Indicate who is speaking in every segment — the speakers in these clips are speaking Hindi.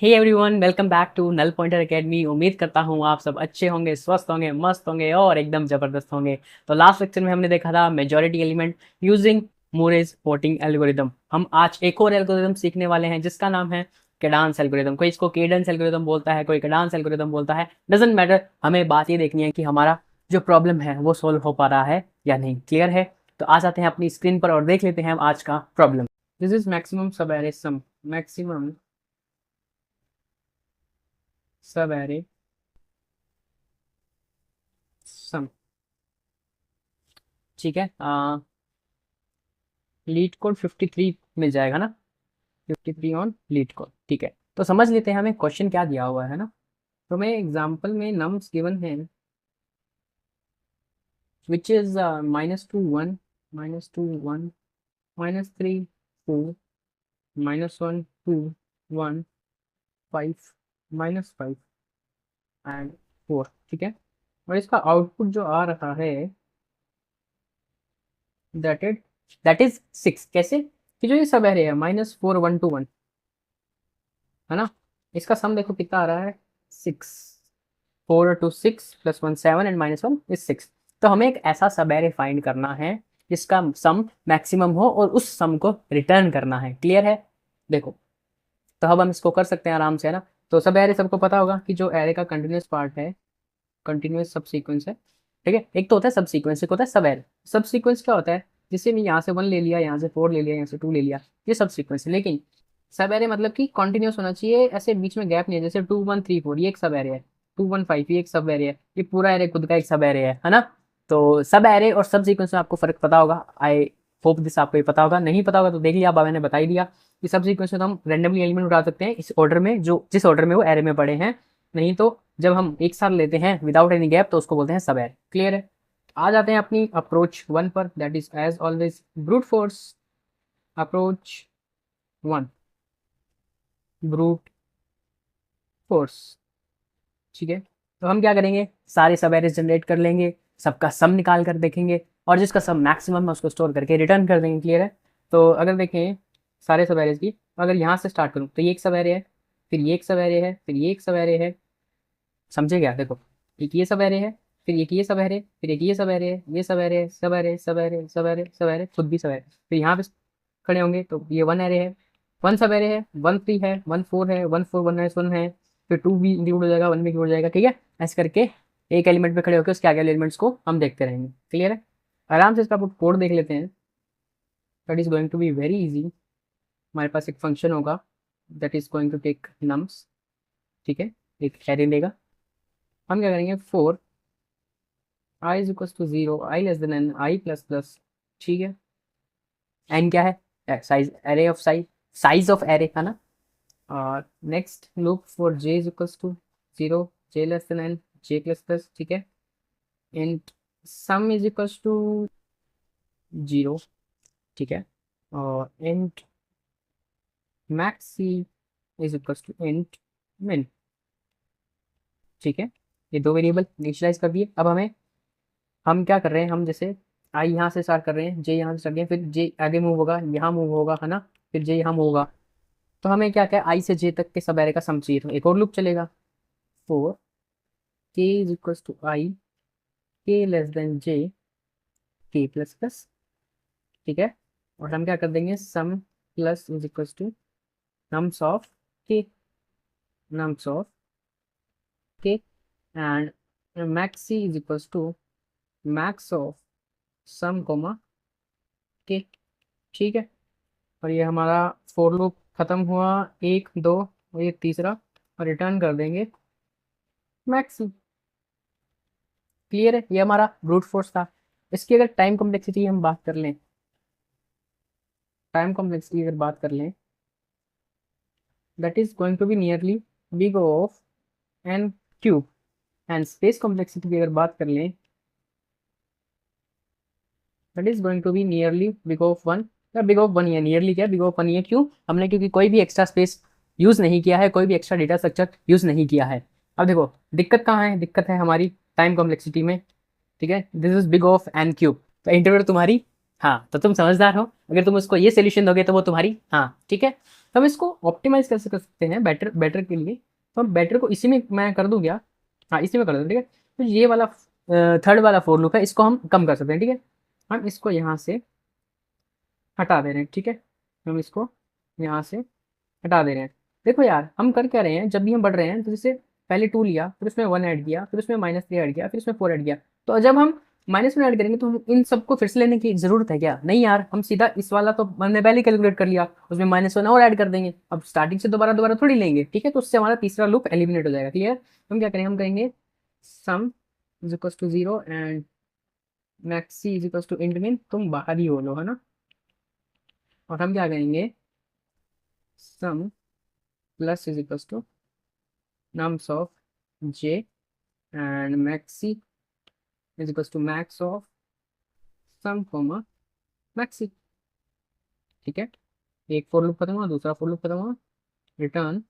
Speaker 1: Hey everyone, welcome back to null pointer academy. उम्मीद करता हूँ आप सब अच्छे होंगे, स्वस्थ होंगे, मस्त होंगे और एकदम जबरदस्त होंगे। तो लास्ट लेक्चर में हमने देखा था majority element using Moore's voting algorithm. हम आज एक और एल्गोरिदम सीखने वाले हैं जिसका नाम है केडांस एल्गोरिदम। कोई इसको केडेंस एल्गोरिदम बोलता है, कोई केडांस एल्गोरिदम बोलता है, डजेंट मैटर। हमें बात ये देखनी है कि हमारा जो प्रॉब्लम है वो सोल्व हो पा रहा है या नहीं। क्लियर है? तो आ जाते हैं अपनी स्क्रीन पर और देख लेते हैं हम आज का प्रॉब्लम। दिस इज मैक्सिमम सब एरे सम। मैक्सिमम सब एरे सम। ठीक है। लीड कोड 53 मिल जाएगा ना? 53 ऑन लीड कोड। ठीक है, तो समझ लेते हैं हमें क्वेश्चन क्या दिया हुआ है ना। तो मैं एग्जांपल में नम्स गिवन है विच इज -2 1, -2 1, -3 4, -1 2 1 5, -5 एंड 4। ठीक है, और इसका आउटपुट जो आ रहा है दैट इज 6। कैसे कि जो ये सब एरे है -4 1 2 1 है ना, इसका सम देखो कितना आ रहा है 6। 4 2 6 +1 7 एंड -1 is 6। तो हमें एक ऐसा सब एरे फाइंड करना है जिसका सम मैक्सिमम हो और उस सम को रिटर्न करना है। क्लियर है? देखो, तो अब हम इसको कर सकते हैं आराम से, है ना। तो सब एरे सबको पता होगा कि जो एरे का कंटिन्यूस पार्ट है कंटिन्यूस सब सीक्वेंस है। ठीक है, एक तो होता है सब सीक्वेंस, एक होता है सब एरे। सब सीक्वेंस क्या होता है? जैसे मैं यहाँ से 1 ले लिया, यहाँ से 4 ले लिया, यहाँ से 2 ले लिया, ये सब सीक्वेंस है। लेकिन सब एरे मतलब कि कॉन्टिन्यूस होना चाहिए, ऐसे बीच में गैप नहीं है। जैसे 2 1 3 4 ये एक सब एरे है, 2 1 5 ये एक सब एरे है, ये पूरा एरे खुद का एक सब एरे है ना। तो सब एरे और सब सीक्वेंस में आपको फर्क पता होगा। आई होप दिस आपको ये पता होगा। नहीं पता होगा तो देख लिया, अब मैंने बता ही दिया कि सब सीक्वेंस में तो हम रेंडमली एलिमेंट उठा सकते हैं इस ऑर्डर में, जो जिस ऑर्डर में वो एरे में पड़े हैं। नहीं तो जब हम एक साथ लेते हैं विदाउट एनी गैप तो उसको बोलते हैं सब एरे। क्लियर है? आ जाते हैं अपनी अप्रोच 1 पर, that is as always brute force. Approach 1, brute force. ठीक है, तो हम क्या करेंगे, सारे सब एरेज जनरेट कर लेंगे, सबका सम निकाल कर देखेंगे और जिसका सम मैक्सिमम है उसको स्टोर करके रिटर्न कर देंगे। क्लियर है? तो अगर देखें सारे सब एरेज की, अगर यहाँ से स्टार्ट करूँ तो ये एक सब एरे है, फिर ये एक सब एरे है, फिर ये एक सब एरे है। समझे क्या? देखो, एक ये सब एरे है, फिर एक ये सब एरे, फिर एक ये सब एरे है, ये सब एरे, सब एरे, सब एरे, सब एरे, सब एरे, खुद भी सब एरे। फिर यहाँ पे खड़े होंगे तो ये 1 एरे है, 1 सब एरे है, 1 3 है, 1 4 है, 1 4 1 है, फिर 2 भी इंक्लूड हो जाएगा, 1 भी इंक्लूड हो जाएगा। ठीक है, ऐसे करके एक एलिमेंट पे खड़े होकर उसके आगे एलिमेंट्स को हम देखते रहेंगे। क्लियर है? आराम से इसका कोड देख लेते हैं। That is going to be very easy. हमारे पास एक फंक्शन होगा that is going to take nums. ठीक है, एक एरे लेगा। हम क्या करेंगे, 4 i is equal to 0, i less than n, i plus plus. ठीक है, n क्या है? Size, array of size, size of array है ना। और next loop for j is equal to 0, j less than n, j plus plus. ठीक है, int sum is equal to 0। ठीक है, और int maxi is equal to int min. ठीक है, ये दो वेरिएबल इनिशियलाइज कर दिए। अब हम क्या कर रहे हैं, हम जैसे आई यहाँ से स्टार्ट कर रहे हैं, जे यहाँ से स्टार्ट किया, फिर जे आगे मूव होगा, यहाँ मूव होगा, है ना, फिर जे यहाँ मूव होगा। तो हमें क्या क्या आई से जे तक के सब एरे का सम चाहिए। तो एक और लूप चलेगा, 4 k इज इक्वल टू आई, के लेस देन जे, के प्लस प्लस। ठीक है, और हम क्या कर देंगे, sum plus is equal to nums of k, nums of k, and maxi is equal to max of sum comma k. ठीक है, और ये हमारा फोर लूप खत्म हुआ, 1 2 और ये तीसरा, और रिटर्न कर देंगे मैक्स। क्लियर है? ये हमारा ब्रूट फोर्स था। इसकी अगर टाइम कॉम्प्लेक्सिटी हम बात कर लें, टाइम कॉम्प्लेक्सिटी अगर बात कर लें, that is going to be nearly big of N cube. And space complexity की अगर बात कर लें, that is going to be nearly big of 1। या बिग ऑफ 1 ही है, नियरली क्या, बिग ऑफ 1 ही है। क्यों? हमने क्योंकि कोई भी एक्स्ट्रा स्पेस यूज नहीं किया है, कोई भी एक्स्ट्रा डेटा स्ट्रक्चर यूज नहीं किया है। अब देखो दिक्कत कहाँ है, दिक्कत है हमारी टाइम कॉम्प्लेक्सिटी में। ठीक है, this is big of N cube. तो इंटरवल तुम्हारी, हाँ, तो तुम समझदार हो, अगर तुम उसको ये सोल्यूशन दोगे तो वो तुम्हारी, हाँ ठीक है। तो हम इसको ऑप्टिमाइज कैसे कर सकते हैं बेटर बेटर के लिए, तो हम बेटर को इसी में मैं कर दूँ क्या, हाँ इसी में कर दूँ, ठीक है। तो ये वाला थर्ड वाला फोर लूप है, इसको हम कम कर सकते हैं, ठीक है। हम इसको यहाँ से हटा दे रहे हैं, ठीक है। हम इसको यहाँ से हटा दे रहे हैं। देखो यार हम कर क्या रहे हैं, जब भी हम बढ़ रहे हैं तो जैसे पहले 2 लिया, फिर उसमें 1 ऐड किया, फिर उसमें -3 ऐड किया, फिर उसमें 4 ऐड किया। तो जब हम -1 ऐड करेंगे तो हम इन सबको फिर से लेने की ज़रूरत है क्या? नहीं यार, हम सीधा इस वाला तो हमने पहले कैलकुलेट कर लिया, उसमें -1 और ऐड कर देंगे। अब स्टार्टिंग से दोबारा दोबारा थोड़ी लेंगे, ठीक है। तो उससे हमारा तीसरा लूप एलिमिनेट हो जाएगा, क्लियर। हम क्या करेंगे, हम कहेंगे sum is equal to 0 and maxi is equal to int mean, तुम बाहर ही हो लो, है ना। और हम क्या कहेंगे, sum plus is equal to nums of j and maxi is equals to max of sum comma maxi, ठीक है। एक फोर लूप खत्म हुआ, दूसरा फोर लूप खत्म हुआ, रिटर्न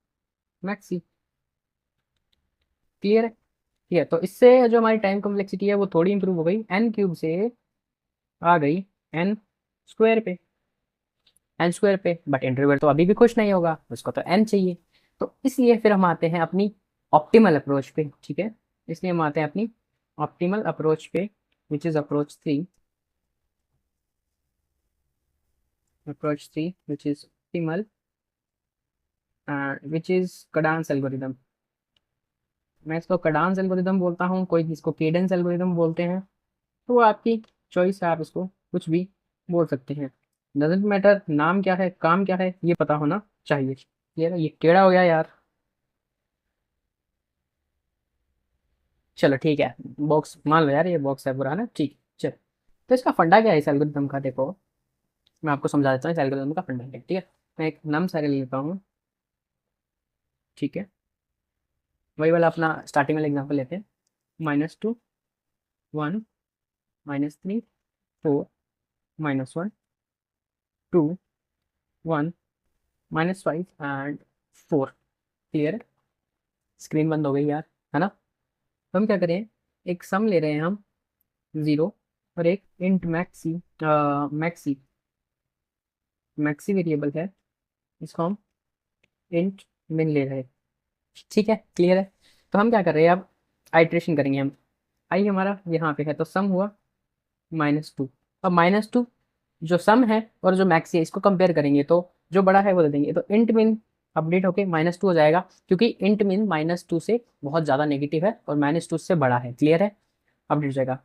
Speaker 1: मैक्सी, क्लियर है। ठीक है, तो इससे जो हमारी टाइम कॉम्प्लेक्सिटी है वो थोड़ी इंप्रूव हो गई, एन क्यूब से आ गई एन स्क्वायर पे, एन स्क्वायर पे। बट इंटरवल तो अभी भी खुश नहीं होगा, उसको तो एन चाहिए। तो इसलिए फिर हम आते हैं अपनी ऑप्टिमल अप्रोच पे, ठीक है। इसलिए हम आते हैं अपनी ऑप्टिमल अप्रोच पे, which is approach 3, approach 3 which is optimal which is Cadence algorithm। मैं इसको कडांस एल्गोरिदम बोलता हूँ, कोई इसको केडेंस एल्गोरिदम बोलते हैं, तो वो आपकी चॉइस है, आप इसको कुछ भी बोल सकते हैं, डजेंट मैटर। नाम क्या है, काम क्या है, ये पता होना चाहिए। ये टेढ़ा हो गया यार, चलो ठीक है, बॉक्स मान लो यार, ये बॉक्स है पुराना, ठीक चलो। तो इसका फंडा क्या है इस एल्गोरिदम का, देखो मैं आपको समझा देता हूँ इस एल्गोरिदम का फंडा क्या है, ठीक है। मैं एक नम सारे लेता हूँ, ठीक है। वही वाला अपना स्टार्टिंग वाला एग्जाम्पल लेते हैं, -2 1 -3 4 -1 2 1 -5 एंड 4, क्लियर है। स्क्रीन बंद हो गई यार, है ना। तो हम क्या करें, एक सम ले रहे हैं हम 0 और एक int maxi, maxi maxi variable है, इसको हम इंट मिन ले रहे हैं, ठीक है, क्लियर है। तो हम क्या कर रहे हैं, अब आइट्रेशन करेंगे हम। आई हमारा यहाँ पे है, तो सम हुआ -2। अब -2 जो सम है और जो मैक्सी है इसको कंपेयर करेंगे, तो जो बड़ा है वो दे देंगे, तो इंट मिन अपडेट होके -2 हो जाएगा, क्योंकि इंट मिन -2 से बहुत ज़्यादा नेगेटिव है और -2 से बड़ा है, क्लियर है, अपडेट हो जाएगा।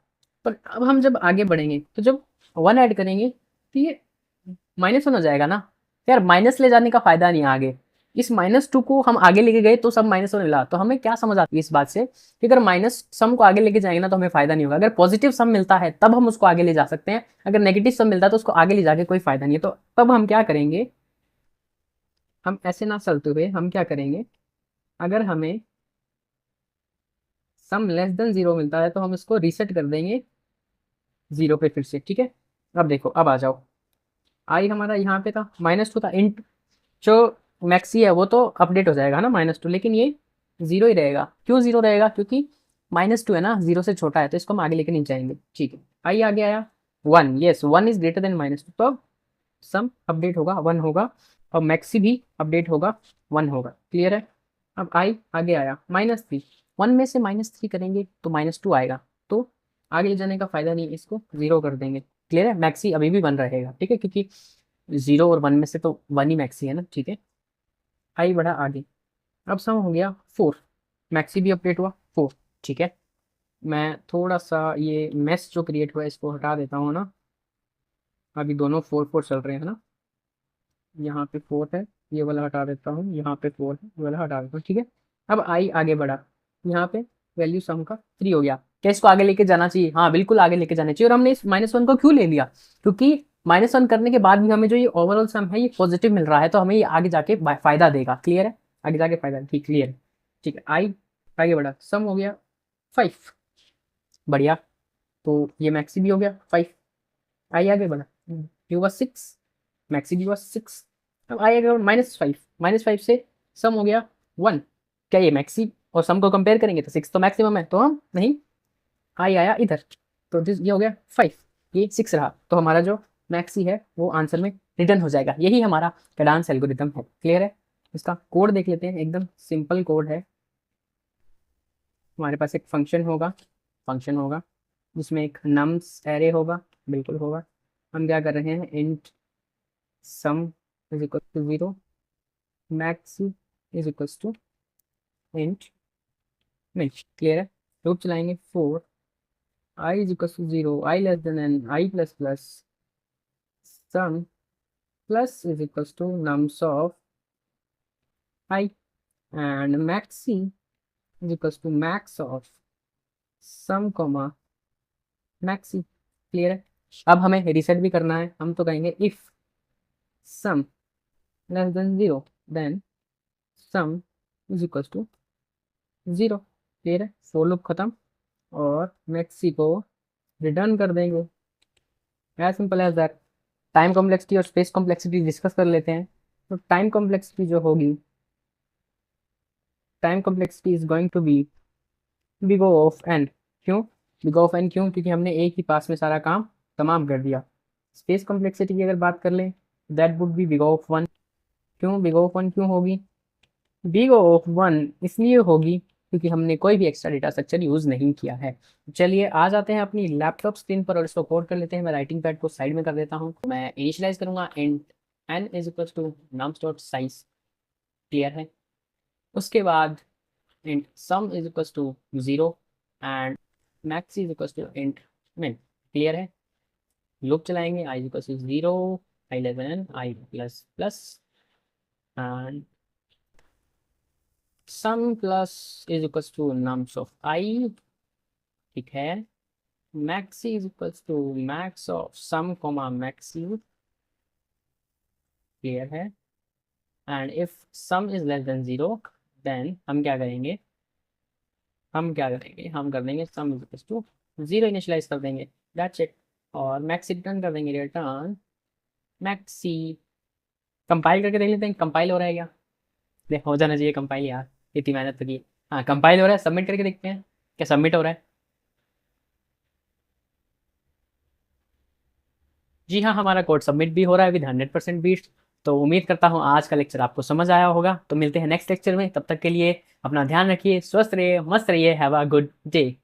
Speaker 1: पर अब हम जब आगे बढ़ेंगे तो जब 1 ऐड करेंगे तो ये -1 हो जाएगा ना। यार माइनस ले जाने का फायदा नहीं है आगे, इस -2 को हम आगे लेके गए तो सब -1 मिला। तो हमें क्या समझ आती है इस बात से कि अगर माइनस सम को आगे लेके जाएंगे ना तो हमें फायदा नहीं होगा। अगर पॉजिटिव सम मिलता है तब हम उसको आगे ले जा सकते हैं, अगर नेगेटिव सम मिलता है तो उसको आगे ले जाके कोई फायदा नहीं है। तो तब हम क्या करेंगे, हम ऐसे ना चलते हुए हम क्या करेंगे, अगर हमें सम लेस देन 0 मिलता है तो हम इसको रीसेट कर देंगे 0 पे फिर से, ठीक है। अब देखो, अब आ जाओ, आई हमारा यहाँ पे था -2 था, इंट जो मैक्सी है वो तो अपडेट हो जाएगा ना -2, लेकिन ये 0 ही रहेगा। क्यों 0 रहेगा, क्योंकि -2 है ना, 0 से छोटा है, तो इसको हम आगे लेके नहीं जाएंगे, ठीक है। आई आगे आया 1, यस 1 इज ग्रेटर देन -2, तो अब सम अपडेट होगा 1 होगा और मैक्सी भी अपडेट होगा 1 होगा, क्लियर है। अब आई आगे आया -3, 1 में से -3 करेंगे तो -2 आएगा, तो आगे ले जाने का फायदा नहीं, इसको 0 कर देंगे, क्लियर है। मैक्सी अभी भी 1 रहेगा, ठीक है, क्योंकि 0 और 1 में से तो 1 ही मैक्सी है ना, ठीक है। आई बढ़ा आगे, अब सम हो गया 4, मैक्सी भी अपडेट हुआ 4, ठीक है। मैं थोड़ा सा ये मेस जो क्रिएट हुआ है इसको हटा देता हूँ ना, अभी दोनों 4 4 चल रहे हैं ना, यहाँ पे 4 है, ये वाला हटा देता हूँ, यहाँ पे 4 है, ये वाला हटा देता हूँ, ठीक है। अब आई आगे बढ़ा, यहाँ पे वैल्यू सम का 3 हो गया, क्या इसको आगे लेके जाना चाहिए, हाँ बिल्कुल आगे लेके जाना चाहिए। और हमने इस -1 को क्यों ले लिया, क्योंकि -1 करने के बाद भी हमें जो ये ओवरऑल सम है ये पॉजिटिव मिल रहा है, तो हमें ये आगे जाके फायदा देगा, क्लियर है, आगे जाके फायदा, ठीक क्लियर है, ठीक है। आई आगे बढ़ा, सम हो गया 5, बढ़िया, तो ये मैक्सी भी हो गया 5। आई आगे बढ़ा, ये हुआ 6, मैक्सी भी हुआ 6। अब आई आगे -5, -5 से सम हो गया 1, क्या ये मैक्सी और सम को कंपेयर करेंगे तो 6 तो मैक्सिमम है, तो हम नहीं, आई आया इधर, तो दिस ये हो गया 5, ये 6 रहा, तो हमारा जो मैक्सी है वो आंसर में रिटर्न हो जाएगा। यही हमारा कैडांस एल्गोरिथम है। क्लियर है? इसका कोड देख लेते हैं, एकदम सिंपल कोड है। हमारे पास एक फंक्शन होगा जिसमें एक नम्स एरे होगा, बिल्कुल होगा। हम क्या कर रहे हैं, int sum is equal to 0, max is equal to int min. Clear है? लूप चलाएंगे for I is equal to 0, I less than N, I plus plus sum plus is equal to nums of I and maxi is equal to max of sum comma maxi. Clear है? अब हमें रिसेट भी करना है। हम तो कहेंगे if sum less than 0 then sum is equal to 0। Clear है? फॉर लूप खत्म और मैक्सी को रिटर्न कर देंगे। As simple as that. Time complexity और स्पेस कॉम्प्लेक्सिटी डिस्कस कर लेते हैं। तो टाइम कॉम्प्लेक्सिटी जो होगी, time complexity is going to be big O of N. क्यों बिग O ऑफ एन? क्यों? क्योंकि हमने एक ही पास में सारा काम तमाम कर दिया। स्पेस कॉम्प्लेक्सिटी की अगर बात कर लें, that would be big O of one. क्यों बिग O ऑफ वन क्यों होगी? बिग O ऑफ वन इसलिए होगी क्योंकि हमने कोई भी एक्स्ट्रा डेटा स्ट्रक्चर यूज नहीं किया है। चलिए आ जाते हैं अपनी लैपटॉप स्क्रीन पर और इसको कोड कर लेते हैं। मैं राइटिंग पैड को साइड में कर देता हूँ। मैं इनिशियलाइज करूंगा int n is equal to nums dot size. Clear है? उसके बाद int sum is equal to 0 and max is equal to int min. Clear है? लूप चलाएंगे I is equal to 0, I less than I plus plus and sum plus is equal to nums of I. ठीक है? Maxi is equal to max of sum comma maxi. Clear है? And if sum is less than 0 then हम कर देंगे sum is equal to 0 initialize कर देंगे। That's it. और मैक्सी रिटर्न कर देंगे, रिटर्न मैक्सी। कंपाइल करके देख लेते हैं कंपाइल हो रहा है क्या। देख हो जाना चाहिए कंपाइल यार, इतनी मेहनत तो की। हाँ कंपाइल हो रहा है। सबमिट करके देखते हैं क्या सबमिट हो रहा है। जी हाँ, हमारा कोड सबमिट भी हो रहा है विद 100% बीट। तो उम्मीद करता हूँ आज का लेक्चर आपको समझ आया होगा। तो मिलते हैं नेक्स्ट लेक्चर में, तब तक के लिए अपना ध्यान रखिए, स्वस्थ रहिए, मस्त रहिए। Have a good day.